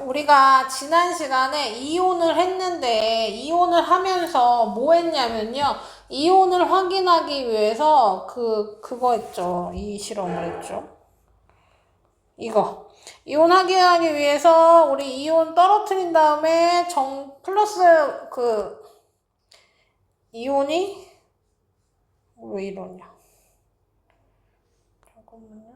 우리가 지난 시간에 이온을 했는데 이온을 하면서 뭐 했냐면요. 이온을 확인하기 위해서 그거 했죠. 이 실험을 했죠. 이거. 이온 확인하기 위해서 우리 이온 떨어뜨린 다음에 플러스 이온이 왜 이러냐. 잠깐만요.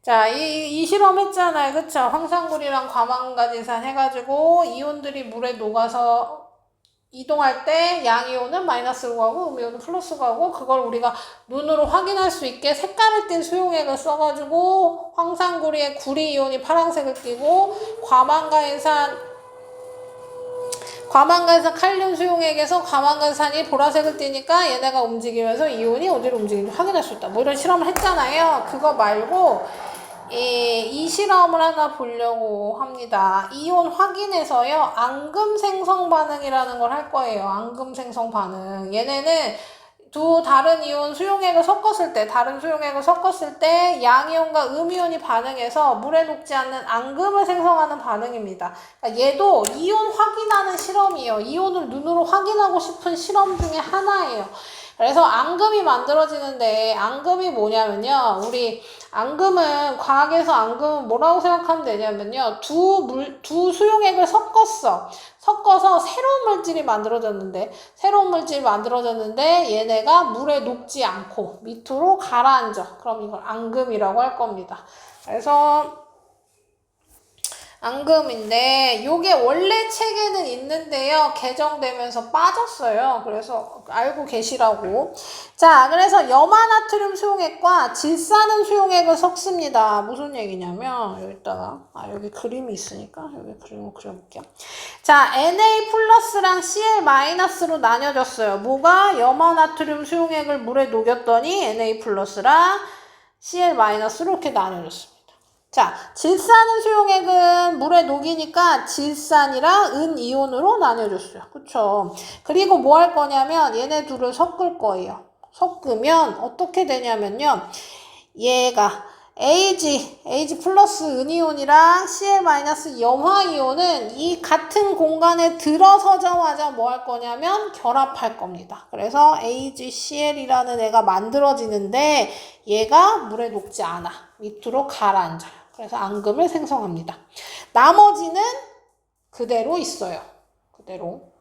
자, 이 실험 했잖아요. 그쵸? 황산굴이랑 과망가진산 해가지고 이온들이 물에 녹아서 이동할 때 양이온은 마이너스로 가고 음이온은 플러스로 가고 그걸 우리가 눈으로 확인할 수 있게 색깔을 띤 수용액을 써가지고 황산구리에 구리이온이 파란색을 띠고 과망가진산 칼륨 수용액에서 과망가진산이 보라색을 띠니까 얘네가 움직이면서 이온이 어디로 움직이는지 확인할 수 있다. 뭐 이런 실험을 했잖아요. 그거 말고 이 실험을 하나 보려고 합니다. 이온 확인에서요. 앙금 생성 반응이라는 걸 할 거예요. 앙금 생성 반응. 얘네는 두 다른 이온 다른 수용액을 섞었을 때 양이온과 음이온이 반응해서 물에 녹지 않는 앙금을 생성하는 반응입니다. 그러니까 얘도 이온 확인하는 실험이에요. 이온을 눈으로 확인하고 싶은 실험 중에 하나예요. 그래서 앙금이 만들어지는데 앙금이 뭐냐면요. 우리 앙금은 과학에서 앙금은 뭐라고 생각하면 되냐면요. 두 수용액을 섞어서 새로운 물질이 만들어졌는데 얘네가 물에 녹지 않고 밑으로 가라앉아. 그럼 이걸 앙금이라고 할 겁니다. 그래서 앙금인데 요게 원래 책에는 있는데요. 개정되면서 빠졌어요. 그래서 알고 계시라고. 자, 그래서 염화나트륨 수용액과 질산은 수용액을 섞습니다. 무슨 얘기냐면 여기다가 여기 그림이 있으니까 여기 그림을 그려볼게요. 자, Na 플러스랑 Cl 마이너스로 나뉘어졌어요. 뭐가? 염화나트륨 수용액을 물에 녹였더니 Na 플러스랑 Cl 마이너스로 이렇게 나뉘어졌습니다. 자, 질산은 수용액은 물에 녹이니까 질산이랑 은이온으로 나뉘어줬어요. 그쵸? 그리고 뭐 할 거냐면 얘네 둘을 섞을 거예요. 섞으면 어떻게 되냐면요. 얘가 Ag 플러스 은이온이랑 Cl 마이너스 염화이온은 이 같은 공간에 들어서자마자 뭐 할 거냐면 결합할 겁니다. 그래서 AgCl이라는 애가 만들어지는데 얘가 물에 녹지 않아. 밑으로 가라앉아요. 그래서 앙금을 생성합니다. 나머지는 그대로 있어요. 그대로.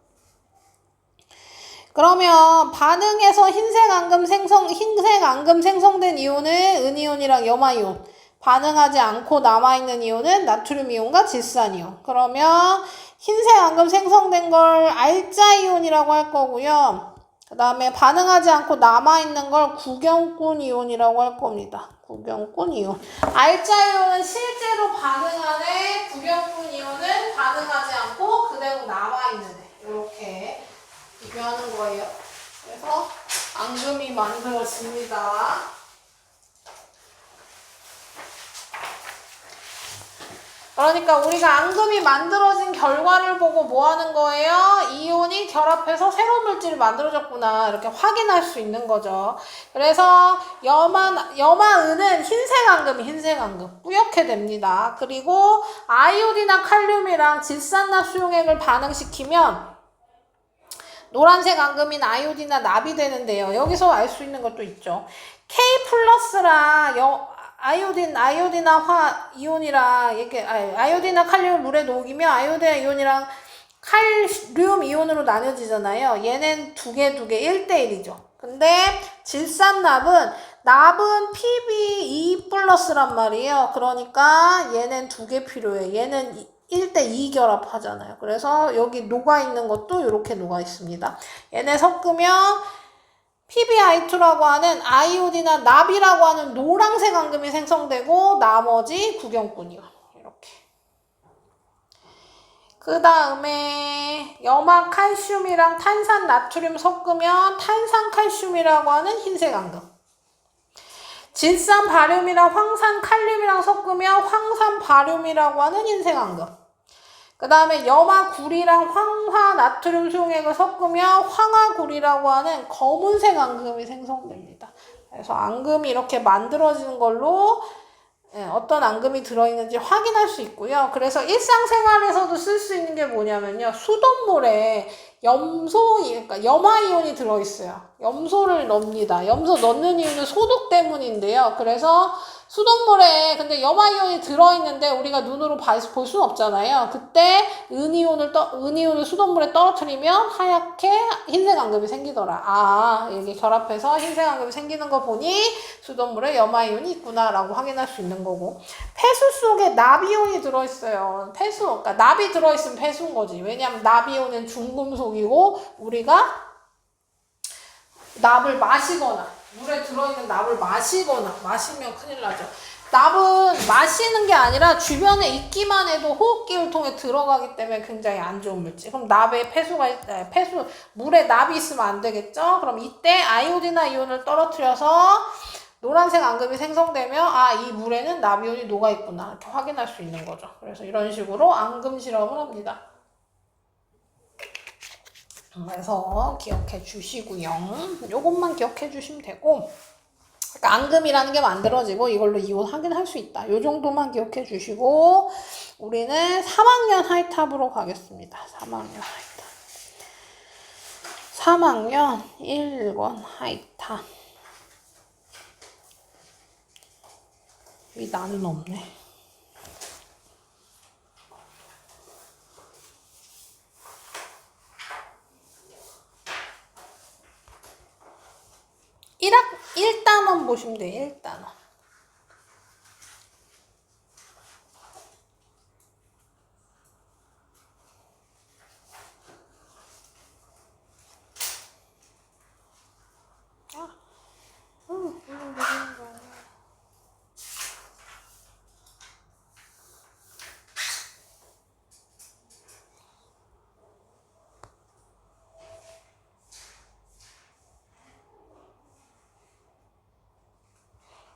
그러면 반응해서 흰색 앙금 생성된 이온은 은이온이랑 염화이온. 반응하지 않고 남아있는 이온은 나트륨이온과 질산이온. 그러면 흰색 앙금 생성된 걸 알자이온이라고 할 거고요. 그 다음에 반응하지 않고 남아있는 걸 구경꾼 이온이라고 할 겁니다. 구경꾼 이온. 알자이온은 실제로 반응하는 애, 구경꾼 이온은 반응하지 않고 그대로 남아있는 애. 이렇게 비교하는 거예요. 그래서 앙금이 만들어집니다. 그러니까 우리가 앙금이 만들어진 결과를 보고 뭐 하는 거예요? 이온이 결합해서 새로운 물질이 만들어졌구나 이렇게 확인할 수 있는 거죠. 그래서 염화은은 흰색 앙금 뿌옇게 됩니다. 그리고 아이오디나 칼륨이랑 질산납 수용액을 반응시키면 노란색 앙금인 아이오디나 납이 되는데요. 여기서 알 수 있는 것도 있죠. K 플러스랑 아이오디나 이온이랑 이렇게 아이오디나 칼륨을 물에 녹이면 아이오디나 이온이랑 칼륨 이온으로 나뉘어지잖아요. 얘는 두 개 1대1이죠. 근데 질산납은 PbE 플러스란 말이에요. 그러니까 얘는 두 개 필요해. 얘는 1대2 결합하잖아요. 그래서 여기 녹아있는 것도 이렇게 녹아있습니다. 얘네 섞으면 PbI2라고 하는 아이오디나 납이라고 하는 노란색 앙금이 생성되고 나머지 구경꾼이요. 이렇게. 그 다음에 염화칼슘이랑 탄산나트륨 섞으면 탄산칼슘이라고 하는 흰색 앙금. 질산 바륨이랑 황산 칼륨이랑 섞으면 황산 바륨이라고 하는 흰색 앙금. 그 다음에 염화구리랑 황화 나트륨 수용액을 섞으면 황화구리라고 하는 검은색 앙금이 생성됩니다. 그래서 앙금이 이렇게 만들어지는 걸로 어떤 앙금이 들어있는지 확인할 수 있고요. 그래서 일상생활에서도 쓸 수 있는 게 뭐냐면요. 수돗물에 그러니까 염화이온이 들어있어요. 염소를 넣습니다. 염소 넣는 이유는 소독 때문인데요. 그래서 수돗물에 근데 염화이온이 들어있는데 우리가 눈으로 볼 수는 없잖아요. 그때 은이온을 수돗물에 떨어뜨리면 하얗게 흰색 앙금이 생기더라. 이게 결합해서 흰색 앙금이 생기는 거 보니 수돗물에 염화이온이 있구나라고 확인할 수 있는 거고. 폐수 속에 나비온이 들어있어요. 그러니까 납이 들어있으면 폐수인 거지. 왜냐하면 나비온은 중금속이고 우리가 납을 마시거나 물에 들어있는 납을 마시면 큰일 나죠. 납은 마시는 게 아니라 주변에 있기만 해도 호흡기를 통해 들어가기 때문에 굉장히 안 좋은 물질. 그럼 납에 물에 납이 있으면 안 되겠죠? 그럼 이때 아이오딘이나 이온을 떨어뜨려서 노란색 앙금이 생성되면 이 물에는 납이온이 녹아있구나 이렇게 확인할 수 있는 거죠. 그래서 이런 식으로 앙금 실험을 합니다. 그래서 기억해 주시고요. 요것만 기억해 주시면 되고, 그러니까 앙금이라는 게 만들어지고 이걸로 이온 확인할 수 있다. 요 정도만 기억해 주시고 우리는 3학년 하이탑으로 가겠습니다. 3학년 하이탑. 3학년 1번 하이탑. 위 나는 없네. 일 1단원 보시면 돼요. 1단원.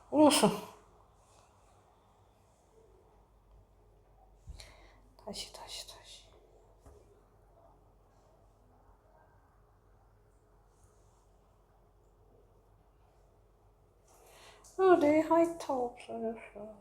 울었어. 다시. 내 하이탑 없어졌어.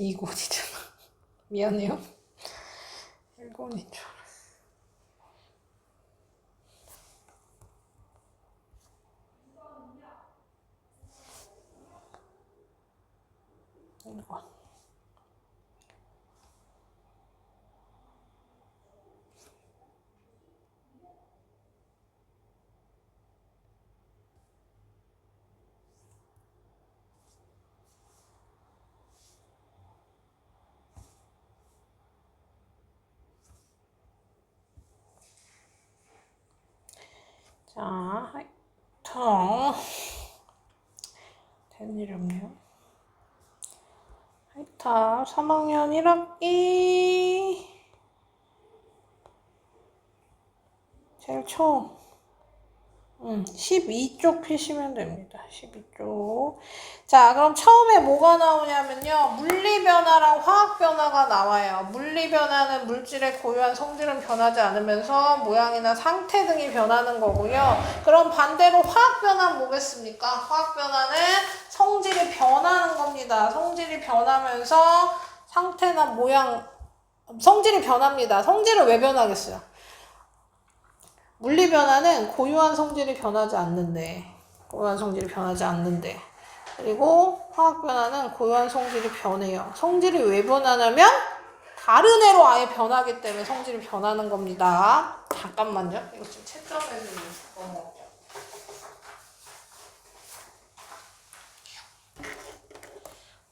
이곤이잖아. 미안해요. 1곤인 줄 알았어. 이건. 자, 하이탑. 되는 일이 없네요. 하이탑 3학년 1학기 제일 처음 12쪽 피시면 됩니다. 12쪽. 자, 그럼 처음에 뭐가 나오냐면요. 물리변화랑 화학변화가 나와요. 물리변화는 물질의 고유한 성질은 변하지 않으면서 모양이나 상태 등이 변하는 거고요. 그럼 반대로 화학변화는 뭐겠습니까? 화학변화는 성질이 변하는 겁니다. 성질이 변하면서 상태나 모양, 성질이 변합니다. 성질은 왜 변하겠어요? 물리변화는 고유한 성질이 변하지 않는데, 그리고 화학변화는 고유한 성질이 변해요. 성질이 왜 변하냐면 다른 애로 아예 변하기 때문에 성질이 변하는 겁니다. 잠깐만요. 이거 좀 채점해 주면 넘어갈게요.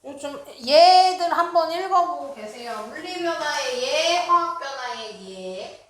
요즘 얘들 한번 읽어보고 계세요. 물리변화의 예, 화학변화의 예.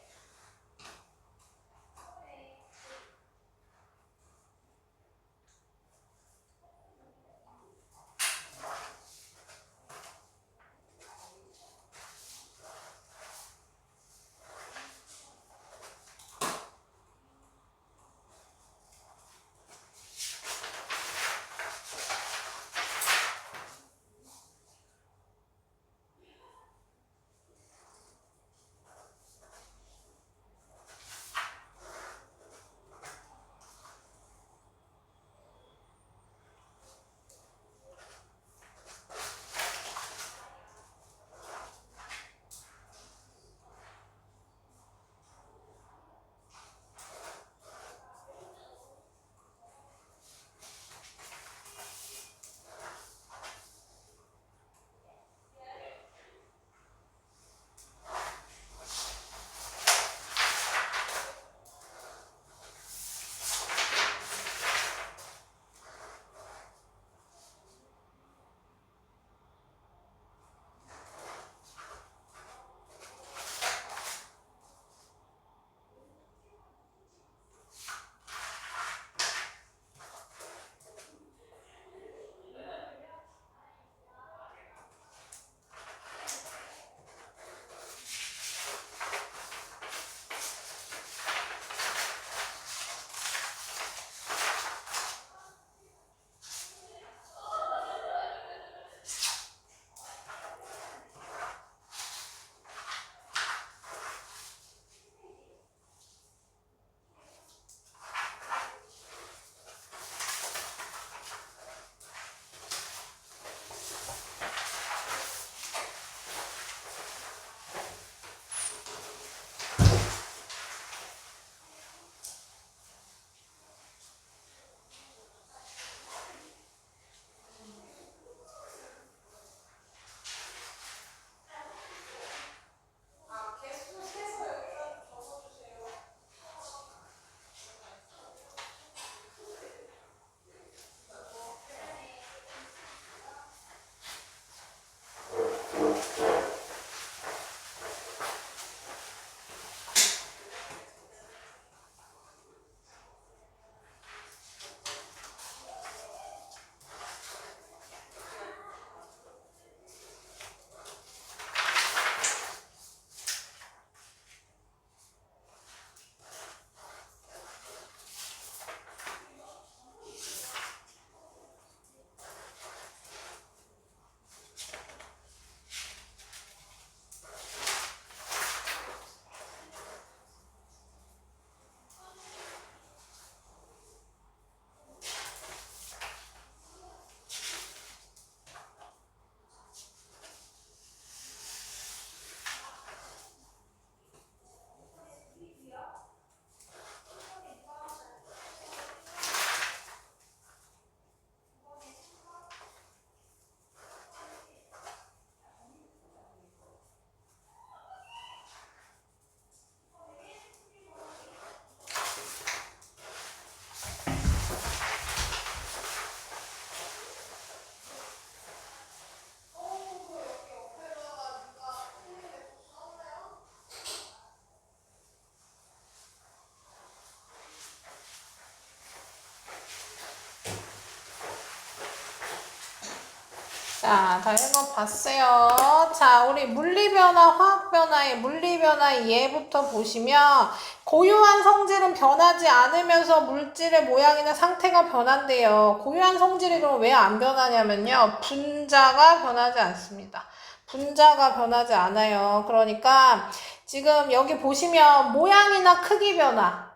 자, 다 읽어봤어요. 자, 우리 물리변화, 화학변화의 물리변화 예부터 보시면 고유한 성질은 변하지 않으면서 물질의 모양이나 상태가 변한대요. 고유한 성질이 그럼 왜 안 변하냐면요. 분자가 변하지 않습니다. 분자가 변하지 않아요. 그러니까 지금 여기 보시면 모양이나 크기 변화.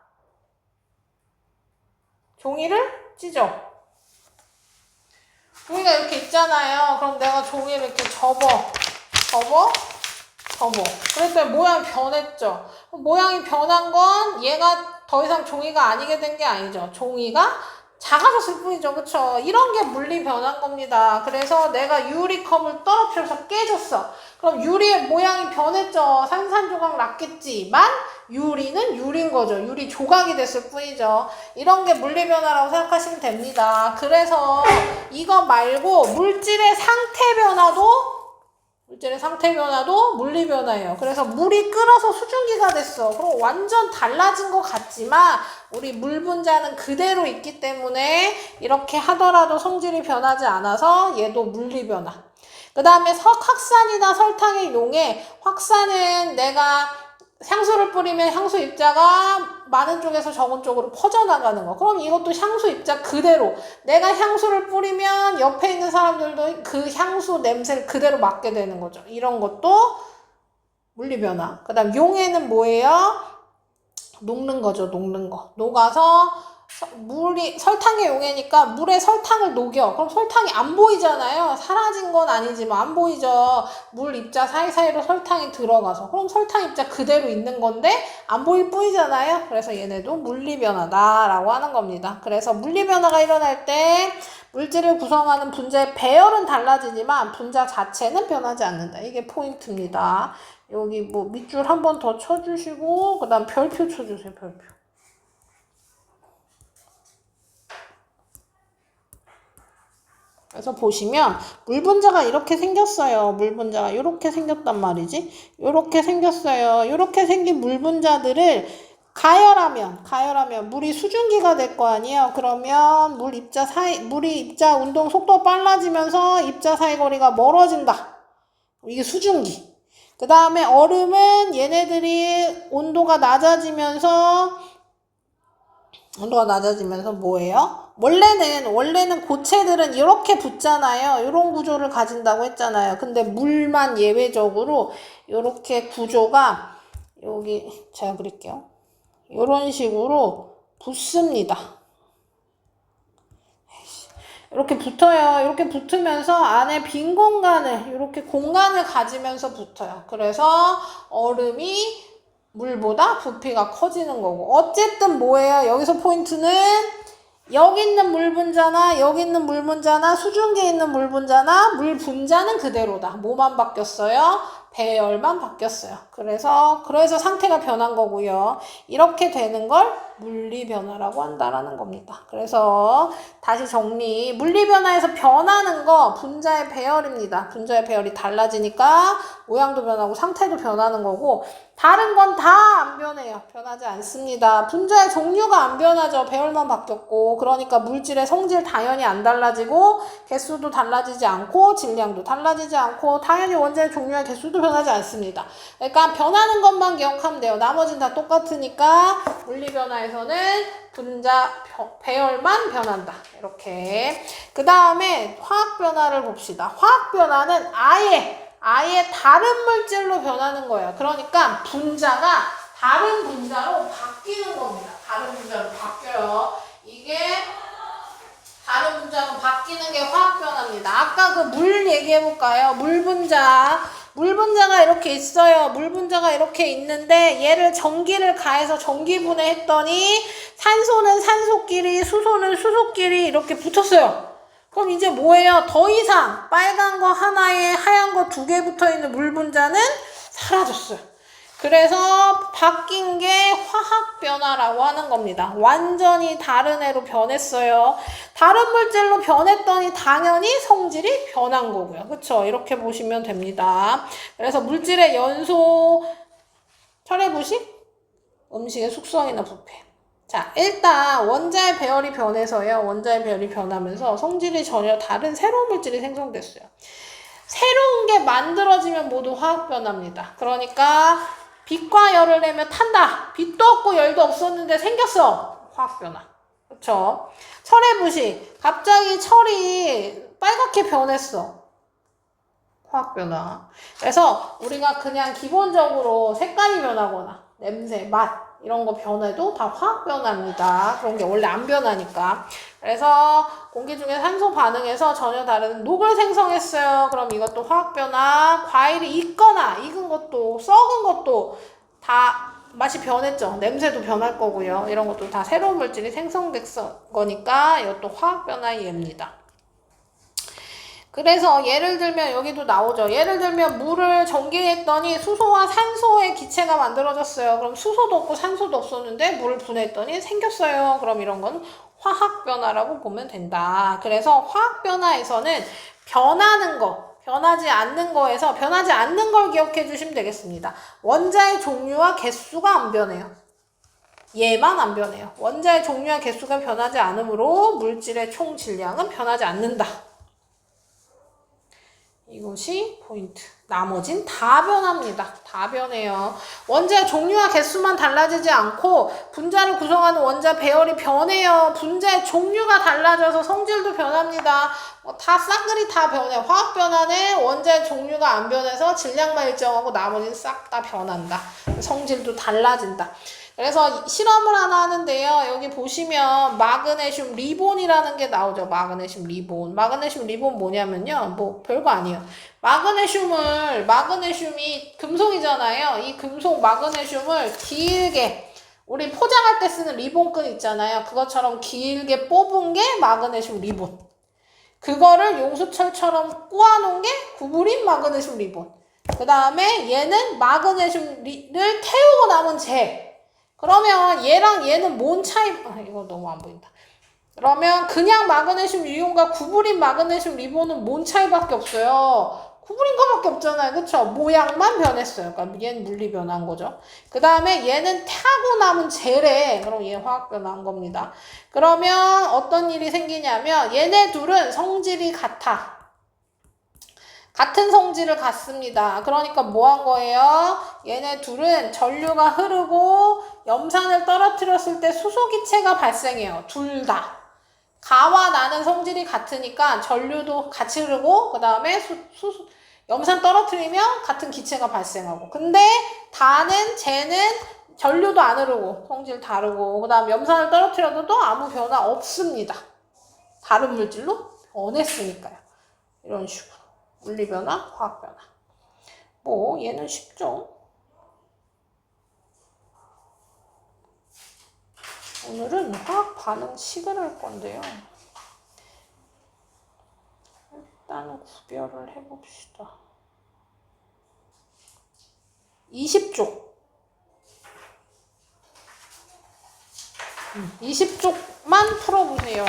종이를 찢어. 종이가 이렇게 있잖아요. 그럼 내가 종이를 이렇게 접어. 그랬더니 모양이 변했죠. 모양이 변한 건 얘가 더 이상 종이가 아니게 된 게 아니죠. 종이가 작아졌을 뿐이죠. 그쵸? 이런 게 물리 변화인 겁니다. 그래서 내가 유리컵을 떨어뜨려서 깨졌어. 그럼 유리의 모양이 변했죠. 산산조각 났겠지만 유리는 유리인 거죠. 유리 조각이 됐을 뿐이죠. 이런 게 물리 변화라고 생각하시면 됩니다. 그래서 이거 말고 물질의 상태 변화도 물리 변화예요. 그래서 물이 끓어서 수증기가 됐어. 그럼 완전 달라진 것 같지만 우리 물 분자는 그대로 있기 때문에 이렇게 하더라도 성질이 변하지 않아서 얘도 물리 변화. 그 다음에 석확산이나 설탕의 용해. 확산은 내가 향수를 뿌리면 향수 입자가 많은 쪽에서 적은 쪽으로 퍼져나가는 거. 그럼 이것도 향수 입자 그대로. 내가 향수를 뿌리면 옆에 있는 사람들도 그 향수 냄새를 그대로 맡게 되는 거죠. 이런 것도 물리변화. 그 다음 용해는 뭐예요? 녹는 거죠. 녹는 거. 녹아서 설탕의 용해니까 물에 설탕을 녹여. 그럼 설탕이 안 보이잖아요. 사라진 건 아니지만 안 보이죠. 물 입자 사이사이로 설탕이 들어가서. 그럼 설탕 입자 그대로 있는 건데 안 보일 뿐이잖아요. 그래서 얘네도 물리변화다라고 하는 겁니다. 그래서 물리변화가 일어날 때 물질을 구성하는 분자의 배열은 달라지지만 분자 자체는 변하지 않는다. 이게 포인트입니다. 여기 뭐 밑줄 한 번 더 쳐주시고 그 다음 별표 쳐주세요. 별표. 그래서 보시면 물 분자가 이렇게 생겼어요. 물 분자가 이렇게 생겼단 말이지. 이렇게 생겼어요. 이렇게 생긴 물 분자들을 가열하면 물이 수증기가 될 거 아니에요. 그러면 물이 입자 운동 속도가 빨라지면서 입자 사이 거리가 멀어진다. 이게 수증기. 그 다음에 얼음은 얘네들이 온도가 낮아지면서 뭐예요? 원래는 고체들은 이렇게 붙잖아요. 이런 구조를 가진다고 했잖아요. 근데 물만 예외적으로 이렇게 구조가 여기 제가 그릴게요. 이런 식으로 붙습니다. 이렇게 붙어요. 이렇게 붙으면서 안에 빈 공간을 이렇게 공간을 가지면서 붙어요. 그래서 얼음이 물보다 부피가 커지는 거고. 어쨌든 뭐예요? 여기서 포인트는 여기 있는 물 분자나 여기 있는 물 분자나 수증기에 있는 물 분자나 물 분자는 그대로다. 뭐만 바뀌었어요? 배열만 바뀌었어요. 그래서 상태가 변한 거고요. 이렇게 되는 걸 물리 변화라고 한다라는 겁니다. 그래서 다시 정리. 물리 변화에서 변하는 거 분자의 배열입니다. 분자의 배열이 달라지니까 모양도 변하고 상태도 변하는 거고 다른 건 다 안 변해요. 변하지 않습니다. 분자의 종류가 안 변하죠. 배열만 바뀌었고 그러니까 물질의 성질 당연히 안 달라지고 개수도 달라지지 않고 질량도 달라지지 않고 당연히 원자의 종류와 개수도 변하지 않습니다. 그러니까 변하는 것만 기억하면 돼요. 나머지는 다 똑같으니까 물리변화에서는 분자 배열만 변한다. 이렇게. 그 다음에 화학변화를 봅시다. 화학변화는 아예 다른 물질로 변하는 거예요. 그러니까 분자가 다른 분자로 바뀌는 겁니다. 다른 분자로 바뀌어요. 이게 다른 분자로 바뀌는 게 화학변화입니다. 아까 그 물 얘기해볼까요? 물분자가 이렇게 있어요. 물분자가 이렇게 있는데 얘를 전기를 가해서 전기분해했더니 산소는 산소끼리 수소는 수소끼리 이렇게 붙었어요. 그럼 이제 뭐예요? 더 이상 빨간 거 하나에 하얀 거 2개 붙어있는 물 분자는 사라졌어요. 그래서 바뀐 게 화학 변화라고 하는 겁니다. 완전히 다른 애로 변했어요. 다른 물질로 변했더니 당연히 성질이 변한 거고요. 그쵸? 이렇게 보시면 됩니다. 그래서 물질의 연소, 철해부식, 음식의 숙성이나 부패. 자, 일단 원자의 배열이 변해서요. 원자의 배열이 변하면서 성질이 전혀 다른 새로운 물질이 생성됐어요. 새로운 게 만들어지면 모두 화학 변화입니다. 그러니까 빛과 열을 내면 탄다. 빛도 없고 열도 없었는데 생겼어. 화학 변화. 그렇죠? 철의 부식. 갑자기 철이 빨갛게 변했어. 화학 변화. 그래서 우리가 그냥 기본적으로 색깔이 변하거나 냄새, 맛 이런 거 변해도 다 화학 변화입니다. 그런 게 원래 안 변하니까. 그래서 공기 중에 산소 반응에서 전혀 다른 녹을 생성했어요. 그럼 이것도 화학 변화. 과일이 익거나 익은 것도 썩은 것도 다 맛이 변했죠. 냄새도 변할 거고요. 이런 것도 다 새로운 물질이 생성된 거니까 이것도 화학 변화의 예입니다. 그래서 예를 들면 여기도 나오죠. 예를 들면 물을 전기했더니 수소와 산소의 기체가 만들어졌어요. 그럼 수소도 없고 산소도 없었는데 물을 분해했더니 생겼어요. 그럼 이런 건 화학 변화라고 보면 된다. 그래서 화학 변화에서는 변하는 거, 변하지 않는 거에서 변하지 않는 걸 기억해 주시면 되겠습니다. 원자의 종류와 개수가 안 변해요. 얘만 안 변해요. 원자의 종류와 개수가 변하지 않으므로 물질의 총 질량은 변하지 않는다. 이것이 포인트. 나머진 다 변합니다. 다 변해요. 원자의 종류와 개수만 달라지지 않고 분자를 구성하는 원자 배열이 변해요. 분자의 종류가 달라져서 성질도 변합니다. 다 싹그리 다 변해요. 화학 변화는 원자의 종류가 안 변해서 질량만 일정하고 나머지는 싹 다 변한다. 성질도 달라진다. 그래서 실험을 하나 하는데요. 여기 보시면 마그네슘 리본이라는 게 나오죠. 마그네슘 리본. 마그네슘 리본 뭐냐면요. 뭐 별거 아니에요. 마그네슘이 금속이잖아요. 이 금속 마그네슘을 길게 우리 포장할 때 쓰는 리본끈 있잖아요. 그것처럼 길게 뽑은 게 마그네슘 리본. 그거를 용수철처럼 꼬아놓은 게 구부린 마그네슘 리본. 그 다음에 얘는 마그네슘을 태우고 남은 재. 그러면 얘랑 얘는 뭔 차이, 이거 너무 안 보인다. 그러면 그냥 마그네슘 이온과 구부린 마그네슘 리본은 뭔 차이밖에 없어요. 구부린 거밖에 없잖아요. 그쵸? 모양만 변했어요. 그러니까 얘는 물리 변한 거죠. 그 다음에 얘는 타고 남은 재래. 그럼 얘 화학 변한 겁니다. 그러면 어떤 일이 생기냐면 얘네 둘은 성질이 같아. 같은 성질을 갖습니다. 그러니까 뭐 한 거예요? 얘네 둘은 전류가 흐르고 염산을 떨어뜨렸을 때 수소기체가 발생해요. 둘 다. 가와 나는 성질이 같으니까 전류도 같이 흐르고 그 다음에 염산 떨어뜨리면 같은 기체가 발생하고, 근데 다는 쟤는 전류도 안 흐르고 성질 다르고 그 다음 염산을 떨어뜨려도 또 아무 변화 없습니다. 다른 물질로 변했으니까요. 이런 식으로 물리변화, 화학변화. 뭐 얘는 쉽죠. 오늘은 화학 반응식을 할 건데요. 일단 구별을 해봅시다. 20쪽. 20쪽만 풀어보세요.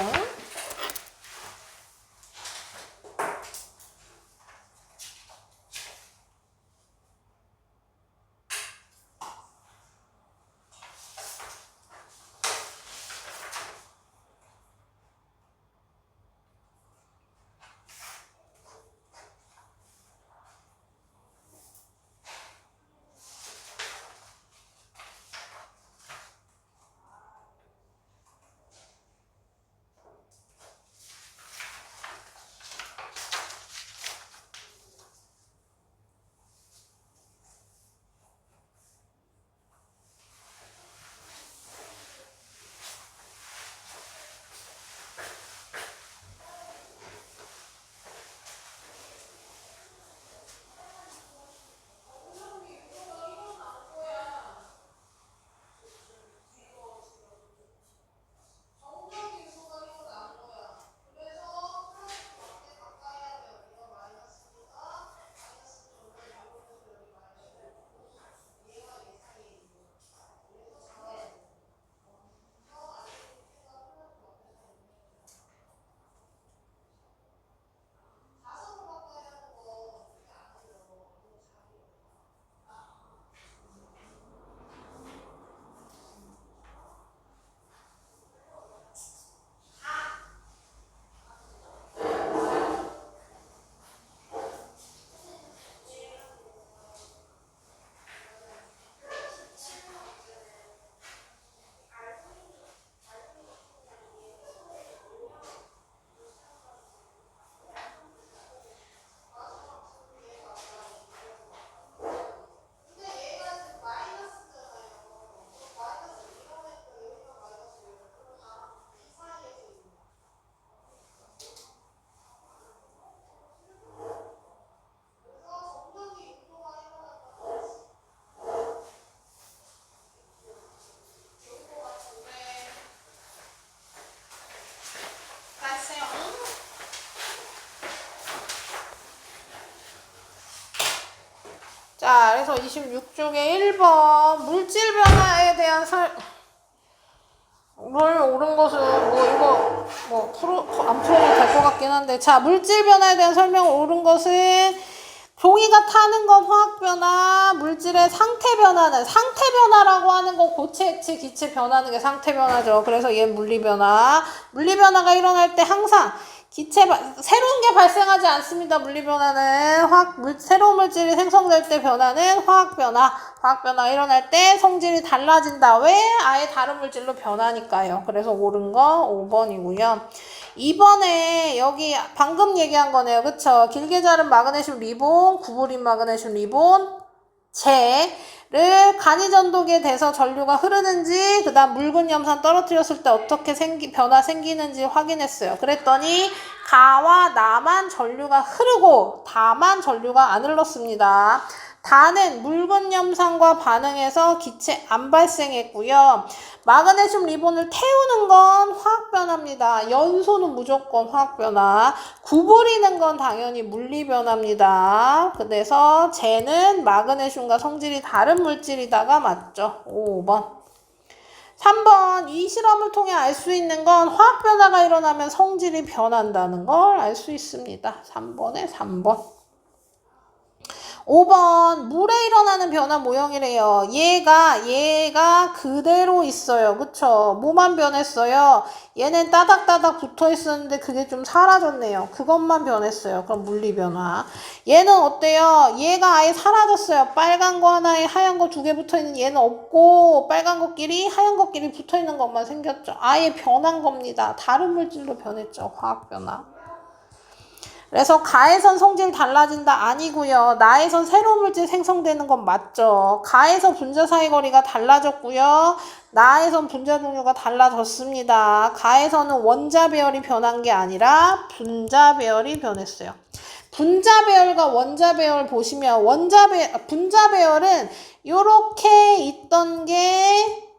자, 그래서 26쪽에 1번 물질 변화에 대한 옳은 것은 이거 안 풀어도 될 것 같긴 한데, 자, 물질 변화에 대한 설명을 옳은 것은 종이가 타는 건 화학 변화, 물질의 상태 변화는 상태 변화라고 하는 거 고체, 액체, 기체 변하는 게 상태 변화죠. 그래서 얘는 물리 변화. 물리 변화가 일어날 때 항상 새로운 게 발생하지 않습니다. 물리 변화는 새로운 물질이 생성될 때 변하는 화학 변화. 화학 변화가 일어날 때 성질이 달라진다. 왜? 아예 다른 물질로 변하니까요. 그래서 옳은 거 5번이고요. 2번에 여기 방금 얘기한 거네요. 그쵸? 길게 자른 마그네슘 리본, 구부린 마그네슘 리본, 를 간이전도기에 대서 전류가 흐르는지, 그 다음 묽은 염산 떨어뜨렸을 때 어떻게 변화 생기는지 확인했어요. 그랬더니 가와 나만 전류가 흐르고 다만 전류가 안 흘렀습니다. 다는 묽은 염산과 반응해서 기체 안 발생했고요. 마그네슘 리본을 태우는 건 화학변화입니다. 연소는 무조건 화학변화. 구부리는 건 당연히 물리변화입니다. 그래서 쟤는 마그네슘과 성질이 다른 물질이다가 맞죠. 5번. 3번. 이 실험을 통해 알 수 있는 건 화학변화가 일어나면 성질이 변한다는 걸 알 수 있습니다. 3번에 3번. 5번 물에 일어나는 변화 모형이래요. 얘가 그대로 있어요. 그쵸? 뭐만 변했어요? 얘는 따닥따닥 붙어 있었는데 그게 좀 사라졌네요. 그것만 변했어요. 그럼 물리 변화. 얘는 어때요? 얘가 아예 사라졌어요. 빨간 거 하나에 하얀 거 2개 붙어 있는 얘는 없고 빨간 거끼리 하얀 거끼리 붙어 있는 것만 생겼죠. 아예 변한 겁니다. 다른 물질로 변했죠. 화학 변화. 그래서 가에선 성질 달라진다 아니고요. 나에선 새로운 물질 생성되는 건 맞죠. 가에서 분자 사이 거리가 달라졌고요. 나에선 분자 종류가 달라졌습니다. 가에서는 원자 배열이 변한 게 아니라 분자 배열이 변했어요. 분자 배열과 원자 배열 보시면 분자 배열은 요렇게 있던 게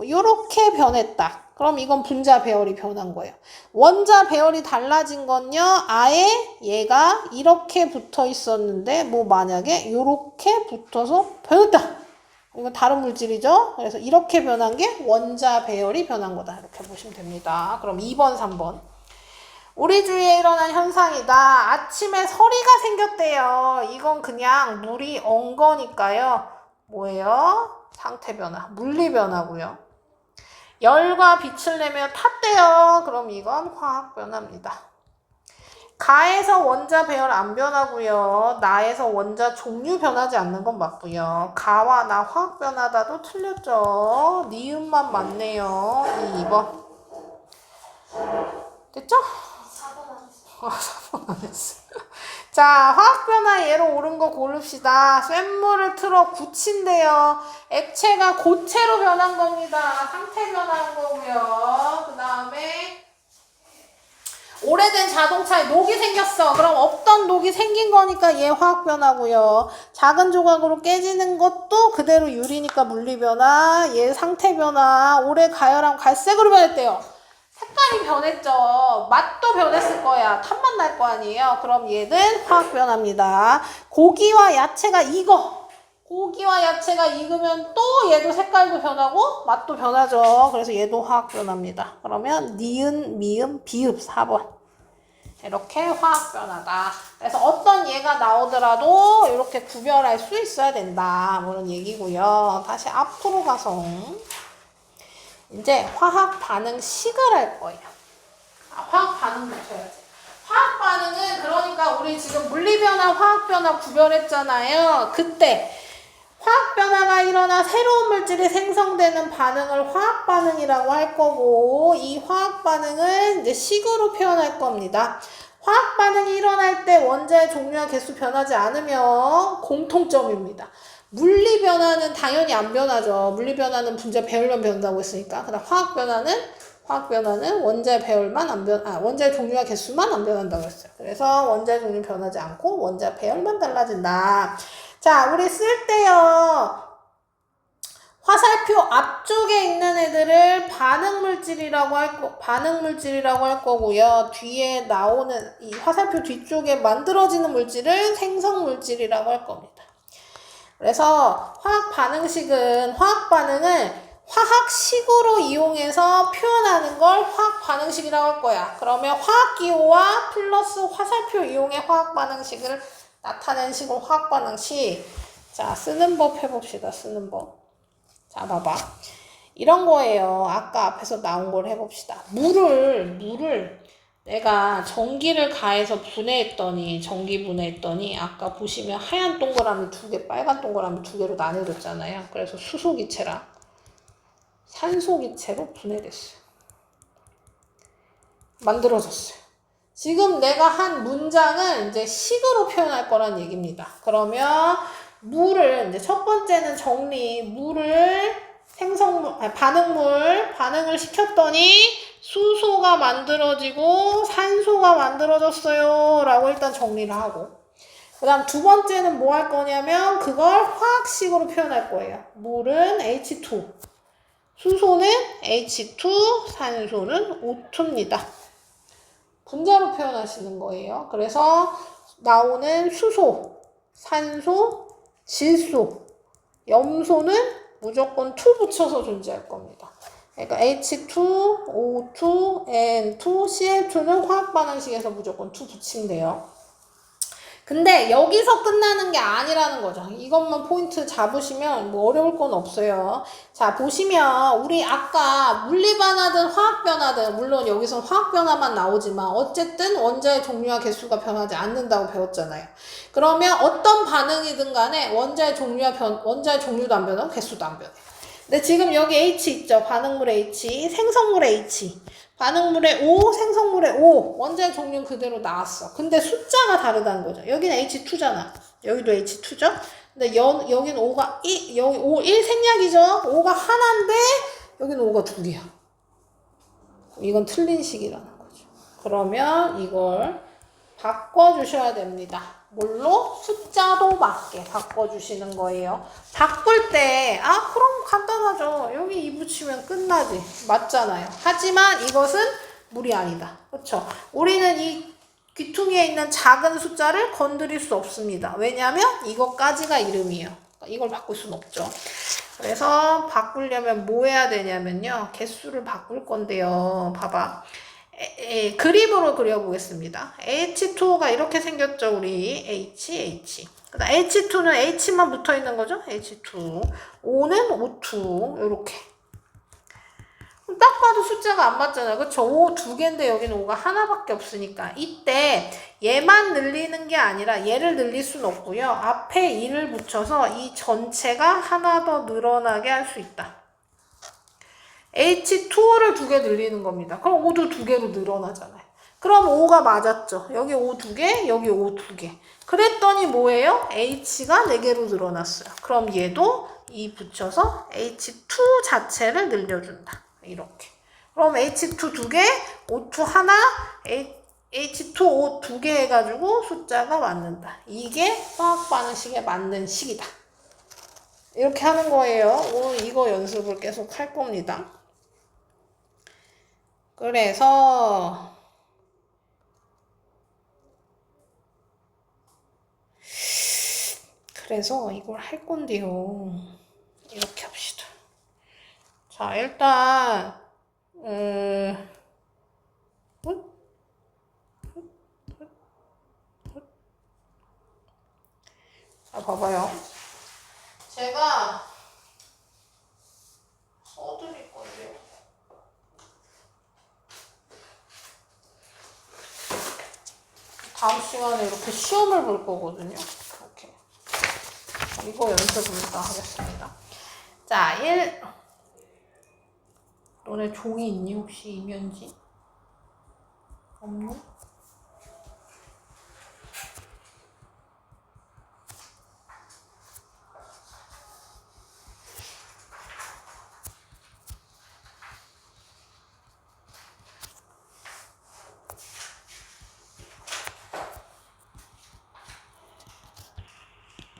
요렇게 변했다. 그럼 이건 분자 배열이 변한 거예요. 원자 배열이 달라진 건요. 아예 얘가 이렇게 붙어 있었는데 만약에 이렇게 붙어서 변했다. 이건 다른 물질이죠. 그래서 이렇게 변한 게 원자 배열이 변한 거다. 이렇게 보시면 됩니다. 그럼 2번, 3번. 우리 주위에 일어난 현상이다. 아침에 서리가 생겼대요. 이건 그냥 물이 엉 거니까요. 뭐예요? 상태 변화, 물리 변화고요. 열과 빛을 내며 탔대요. 그럼 이건 화학 변화입니다. 가에서 원자 배열 안 변하고요. 나에서 원자 종류 변하지 않는 건 맞고요. 가와 나 화학 변하다도 틀렸죠. 니은만 맞네요. 2번. 됐죠? 4번 안 했어. 자, 화학변화 예로 옳은 거 고릅시다. 쇳물을 틀어 굳힌대요. 액체가 고체로 변한 겁니다. 상태 변한 거고요. 그 다음에 오래된 자동차에 녹이 생겼어. 그럼 없던 녹이 생긴 거니까 얘 화학변화고요. 작은 조각으로 깨지는 것도 그대로 유리니까 물리변화. 얘 상태변화. 오래 가열하면 갈색으로 변했대요. 색깔이 변했죠. 맛도 변했을 거야. 탄맛 날 거 아니에요. 그럼 얘는 화학 변화입니다. 고기와 야채가 익으면 또 얘도 색깔도 변하고 맛도 변하죠. 그래서 얘도 화학 변화입니다. 그러면 니은, 미음, 비읍 4번. 이렇게 화학 변화다. 그래서 어떤 얘가 나오더라도 이렇게 구별할 수 있어야 된다. 그런 얘기고요. 다시 앞으로 가서 이제 화학 반응식을 할 거예요. 화학 반응 붙여야지. 화학 반응은 그러니까 우리 지금 물리변화, 화학변화 구별했잖아요. 그때 화학 변화가 일어나 새로운 물질이 생성되는 반응을 화학 반응이라고 할 거고, 이 화학 반응은 이제 식으로 표현할 겁니다. 화학 반응이 일어날 때 원자의 종류와 개수 변하지 않으면 공통점입니다. 물리 변화는 당연히 안 변하죠. 물리 변화는 분자 배열만 변한다고 했으니까. 그다음 화학 변화는 원자의 배열만 원자의 종류와 개수만 안 변한다고 했어요. 그래서 원자의 종류 변하지 않고 원자 배열만 달라진다. 자, 우리 쓸 때요. 화살표 앞쪽에 있는 애들을 반응물질이라고 할 거고요. 뒤에 나오는 이 화살표 뒤쪽에 만들어지는 물질을 생성물질이라고 할 겁니다. 그래서 화학 반응식은 화학 반응을 화학식으로 이용해서 표현하는 걸 화학 반응식이라고 할 거야. 그러면 화학기호와 플러스 화살표 이용해 화학 반응식을 나타낸 식으로 화학 반응식. 자, 쓰는 법 해봅시다. 쓰는 법. 자, 봐봐. 이런 거예요. 아까 앞에서 나온 걸 해봅시다. 물을 내가 전기를 가해서 전기 분해했더니 아까 보시면 하얀 동그라미 2개, 빨간 동그라미 2개로 나뉘어졌잖아요. 그래서 수소기체랑 산소기체로 분해됐어요. 만들어졌어요. 지금 내가 한 문장은 이제 식으로 표현할 거란 얘기입니다. 그러면 물을, 이제 첫 번째는 물을 반응을 시켰더니 수소가 만들어지고 산소가 만들어졌어요. 라고 일단 정리를 하고. 그 다음 두 번째는 뭐 할 거냐면 그걸 화학식으로 표현할 거예요. 물은 H2. 수소는 H2, 산소는 O2입니다. 분자로 표현하시는 거예요. 그래서 나오는 수소, 산소, 질소, 염소는 무조건 2 붙여서 존재할 겁니다. 그러니까 H2, O2, N2, Cl2는 화학 반응식에서 무조건 2 붙이면 돼요. 근데 여기서 끝나는 게 아니라는 거죠. 이것만 포인트 잡으시면 뭐 어려울 건 없어요. 자, 보시면 우리 아까 물리반화든 화학변화든, 물론 여기서 화학변화만 나오지만 어쨌든 원자의 종류와 개수가 변하지 않는다고 배웠잖아요. 그러면 어떤 반응이든 간에 원자의 종류도 안 변하고 개수도 안 변해요. 근데 지금 여기 H 있죠. 반응물의 H, 생성물의 H. 반응물의 O, 생성물의 O. 원자의 종류는 그대로 나왔어. 근데 숫자가 다르다는 거죠. 여기는 H2잖아. 여기도 H2죠? 근데 여기는 O가 여기 O 1생략이죠? O가 하나인데 여기는 O가 2개야. 이건 틀린 식이라는 거죠. 그러면 이걸 바꿔주셔야 됩니다. 뭘로? 숫자도 맞게 바꿔주시는 거예요. 바꿀 때, 그럼 간단하죠. 여기 2 붙이면 끝나지. 맞잖아요. 하지만 이것은 물이 아니다. 그렇죠? 우리는 이 귀퉁이에 있는 작은 숫자를 건드릴 수 없습니다. 왜냐하면 이것까지가 이름이에요. 이걸 바꿀 수는 없죠. 그래서 바꾸려면 뭐 해야 되냐면요. 개수를 바꿀 건데요. 봐봐. 그림으로 그려보겠습니다. H2O가 이렇게 생겼죠. 우리 H. 그다음 H2는 H만 붙어있는 거죠. H2. O는 O2. 이렇게. 딱 봐도 숫자가 안 맞잖아요. 그쵸? O 2개인데 여기는 O가 하나밖에 없으니까 이때 얘만 늘리는 게 아니라 얘를 늘릴 수는 없고요. 앞에 2를 붙여서 이 전체가 하나 더 늘어나게 할 수 있다. H2O를 2개 늘리는 겁니다. 그럼 O도 2개로 늘어나잖아요. 그럼 O가 맞았죠. 여기 O 2개, 여기 O 2개. 그랬더니 뭐예요? H가 4개로 늘어났어요. 그럼 얘도 2 붙여서 H2 자체를 늘려준다. 이렇게. 그럼 H2 2개, O2 하나, H2O 2개 해가지고 숫자가 맞는다. 이게 화학 반응식에 맞는 식이다. 이렇게 하는 거예요. 오늘 이거 연습을 계속 할 겁니다. 그래서 이걸 할 건데요. 이렇게 합시다. 자, 일단 자, 봐봐요. 제가 써드릴 건데요. 다음 시간에 이렇게 시험을 볼 거거든요. 이렇게. 이거 연습을 일단 하겠습니다. 자, 너네 종이 있니? 혹시 이면지? 없니?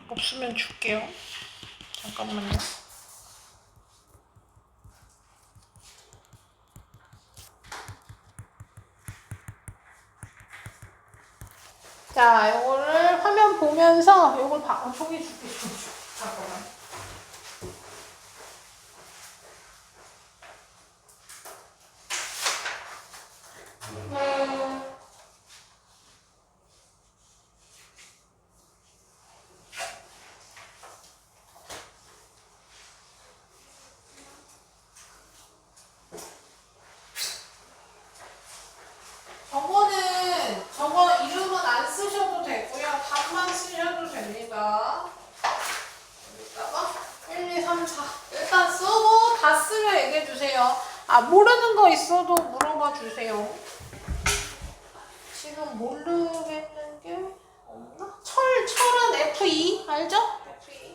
없으면 줄게요. 잠깐만요. 자, 요거를 화면 보면서 요걸 종이 줄게. 잠깐만. 3, 4. 일단 쓰고 다 쓰면 얘기해 주세요. 아, 모르는 거 있어도 물어봐 주세요. 지금 모르겠는 게 없나? 철은 F2 알죠? F2.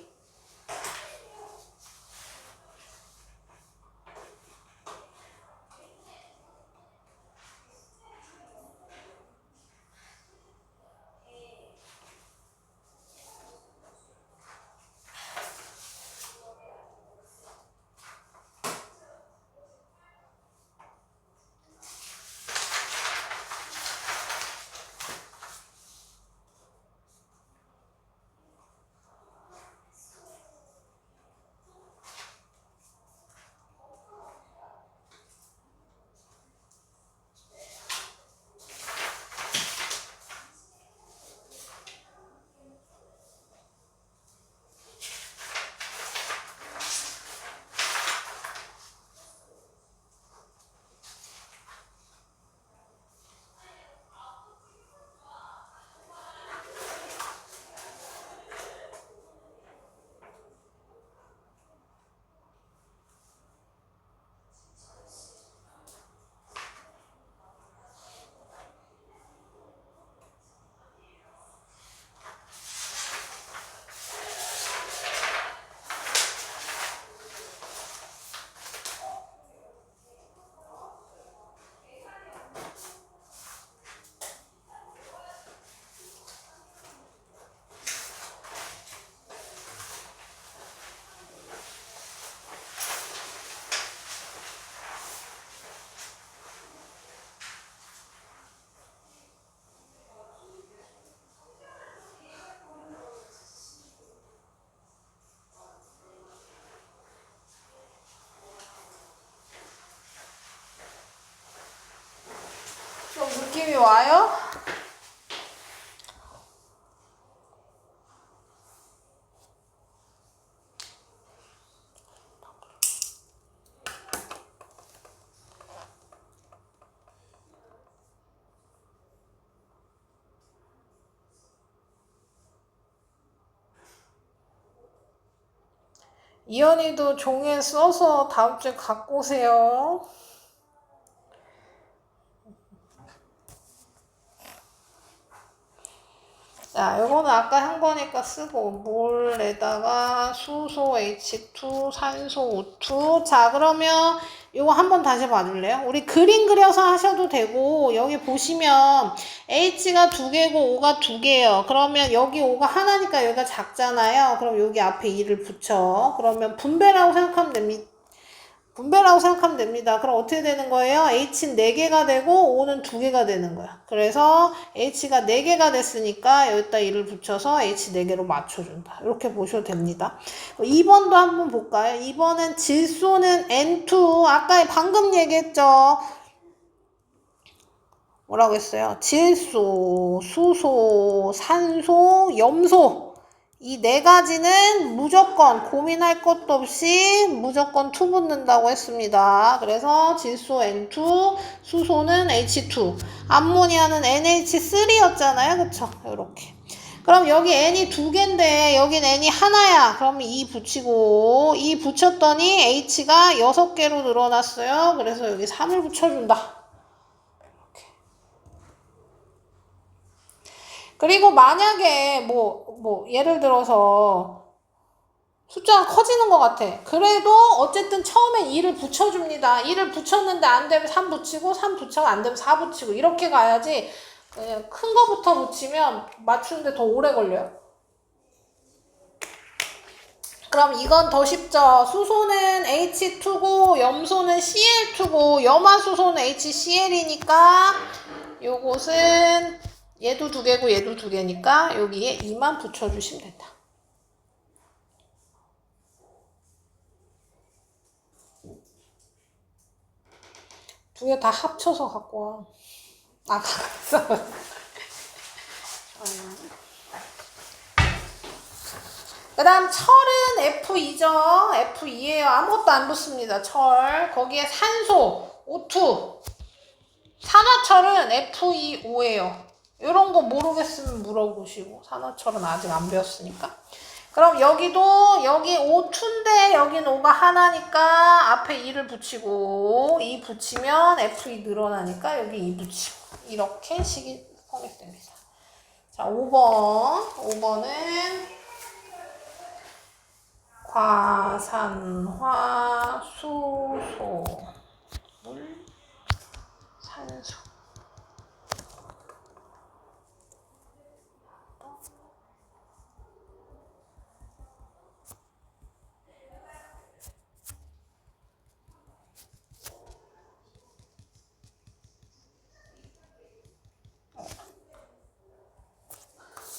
좀 느낌이 와요? 이현이도 종이에 써서 다음 주에 갖고 오세요. 자, 요거는 아까 한 거니까 쓰고, 몰에다가 수소 H2, 산소 O2. 자, 그러면 요거 한번 다시 봐줄래요? 우리 그림 그려서 하셔도 되고, 여기 보시면 H가 2개고 O가 2개예요. 그러면 여기 O가 하나니까 여기가 작잖아요. 그럼 여기 앞에 2를 붙여. 그러면 분배라고 생각하면 됩니다. 분배라고 생각하면 됩니다. 그럼 어떻게 되는 거예요? H는 4개가 되고 O는 2개가 되는 거야. 그래서 H가 4개가 됐으니까 여기다 2를 붙여서 H 4개로 맞춰준다. 이렇게 보셔도 됩니다. 2번도 한번 볼까요? 2번은 질소는 N2. 아까 방금 얘기했죠. 뭐라고 했어요? 질소, 수소, 산소, 염소. 이 4가지는 무조건 고민할 것도 없이 무조건 2 붙는다고 했습니다. 그래서 질소 N2, 수소는 H2, 암모니아는 NH3였잖아요. 그쵸? 요렇게. 그럼 여기 N이 2개인데 여긴 N이 하나야. 그러면 2 붙이고 2 붙였더니 H가 6개로 늘어났어요. 그래서 여기 3을 붙여준다. 그리고 만약에 예를 들어서 숫자가 커지는 것 같아. 그래도 어쨌든 처음에 2를 붙여줍니다. 2를 붙였는데 안 되면 3 붙이고 3 붙여서 안 되면 4 붙이고 이렇게 가야지. 그냥 큰 거부터 붙이면 맞추는데 더 오래 걸려요. 그럼 이건 더 쉽죠. 수소는 H2고 염소는 Cl2고 염화수소는 HCl이니까 요것은 얘도 2개고 얘도 2개니까 여기에 2만 붙여주시면 된다. 두 개 다 합쳐서 갖고 와. 아, 갔어. 그 다음 철은 F2죠. F2예요. 아무것도 안 붙습니다. 철. 거기에 산소, O2. 산화철은 F2O 예요. 이런 거 모르겠으면 물어보시고 산화철은 아직 안 배웠으니까. 그 그럼 여기도 여기 O2인데 여긴 O가 하나니까 앞에 2를 붙이고 2 붙이면 F2 늘어나니까 여기 2 붙이고 이렇게 식이 성립됩니다. 자, 5번은 과산화 수소 물 산소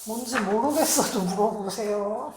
뭔지 모르겠어도 물어보세요.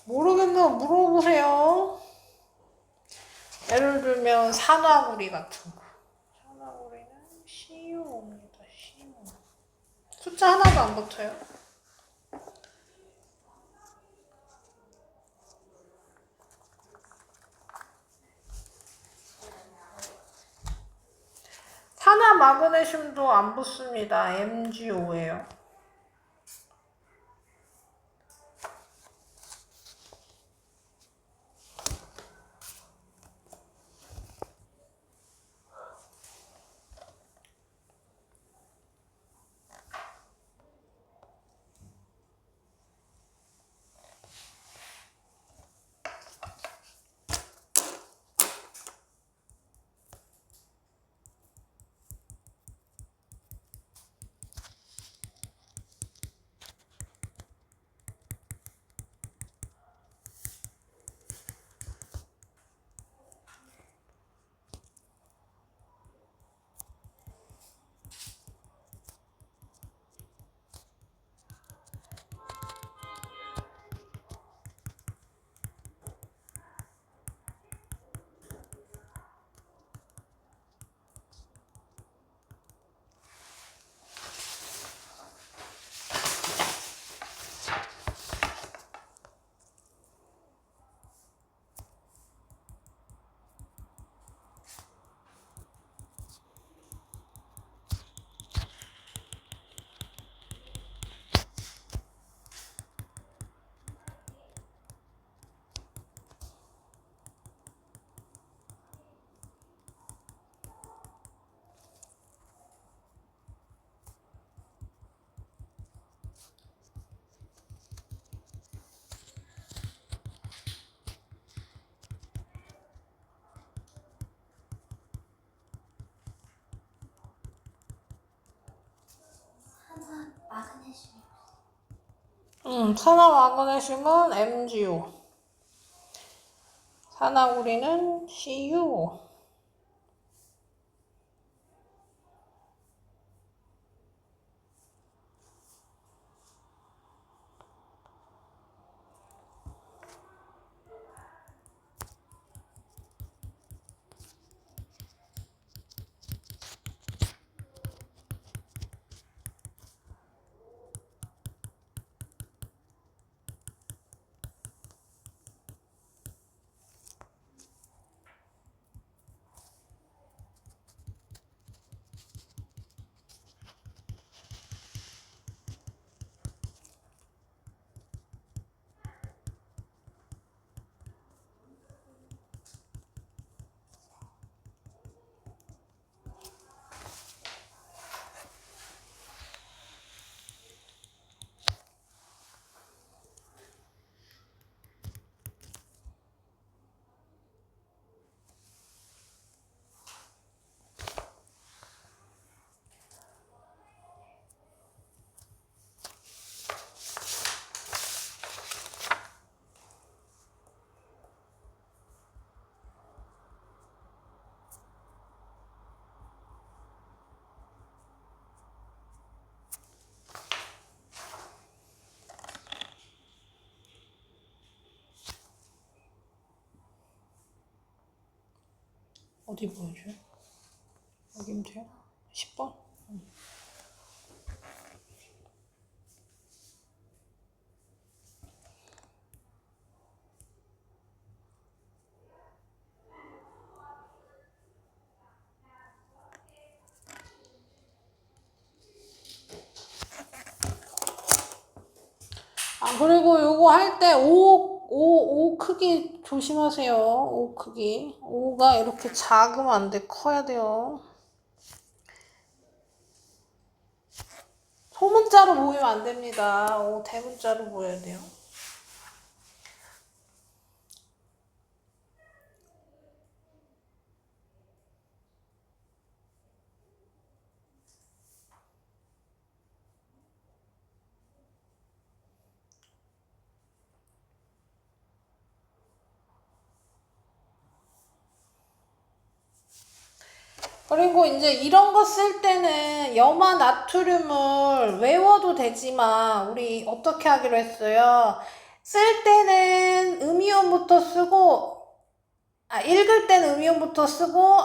모르겠네요. 물어보세요. 예를 들면 산화구리 같은 거. 산화구리는 CuO입니다. CuO. 숫자 하나도 안 붙어요. 산화 마그네슘도 안 붙습니다. MgO예요. 산화 마그네슘은 MgO. 산화구리는 CuO. 어디 보여줘요? 여기면 돼요? 10번? 그리고 요거 할 때 오 크기 조심하세요. 오 크기. 오가 이렇게 작으면 안 돼. 커야 돼요. 소문자로 모이면 안 됩니다. 오 대문자로 모여야 돼요. 그리고 이제 이런 거 쓸 때는 염화 나트륨을 외워도 되지만 우리 어떻게 하기로 했어요? 쓸 때는 음이온부터 쓰고 읽을 때는 음이온부터 쓰고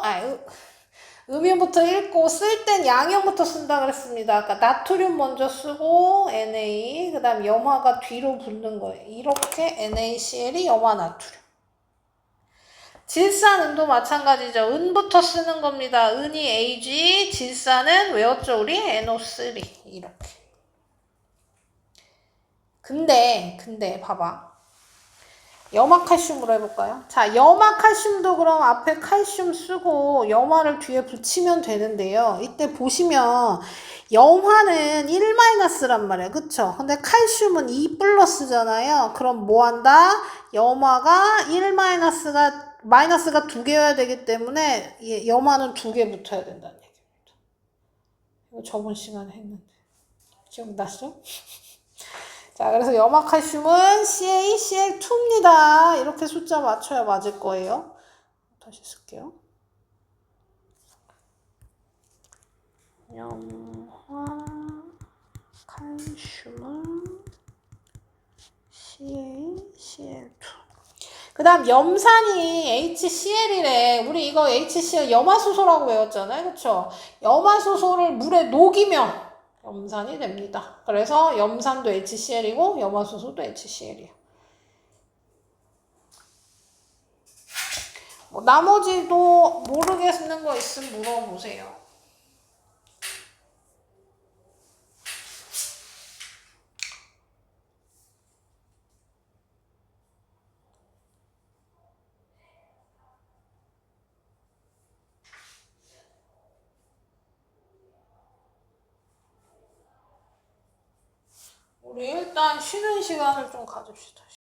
음이온부터 읽고 쓸 땐 양이온부터 쓴다 그랬습니다. 그러니까 나트륨 먼저 쓰고 Na 그 다음 염화가 뒤로 붙는 거예요. 이렇게 NaCl이 염화 나트륨. 질산은도 마찬가지죠. 은부터 쓰는 겁니다. 은이 Ag, 질산은 외웠죠 우리? NO3 이렇게. 근데 봐봐. 염화칼슘으로 해볼까요? 자, 염화칼슘도 그럼 앞에 칼슘 쓰고 염화를 뒤에 붙이면 되는데요. 이때 보시면 염화는 1-란 말이에요. 그쵸? 근데 칼슘은 2+잖아요. 그럼 뭐 한다? 염화가 1-가 마이너스가 2개여야 되기 때문에 염화는 2개 붙어야 된다는 얘기입니다. 이거 저번 시간에 했는데 기억났어? 자, 그래서 염화칼슘은 CaCl2입니다. 이렇게 숫자 맞춰야 맞을 거예요. 다시 쓸게요. 염화칼슘은 CaCl2. 그 다음 염산이 HCl이래. 우리 이거 HCl 염화수소라고 외웠잖아요. 그쵸? 염화수소를 물에 녹이면 염산이 됩니다. 그래서 염산도 HCl이고 염화수소도 HCl이에요. 뭐 나머지도 모르겠는 거 있으면 물어보세요. 우리 일단 쉬는 시간을 좀 가집시다.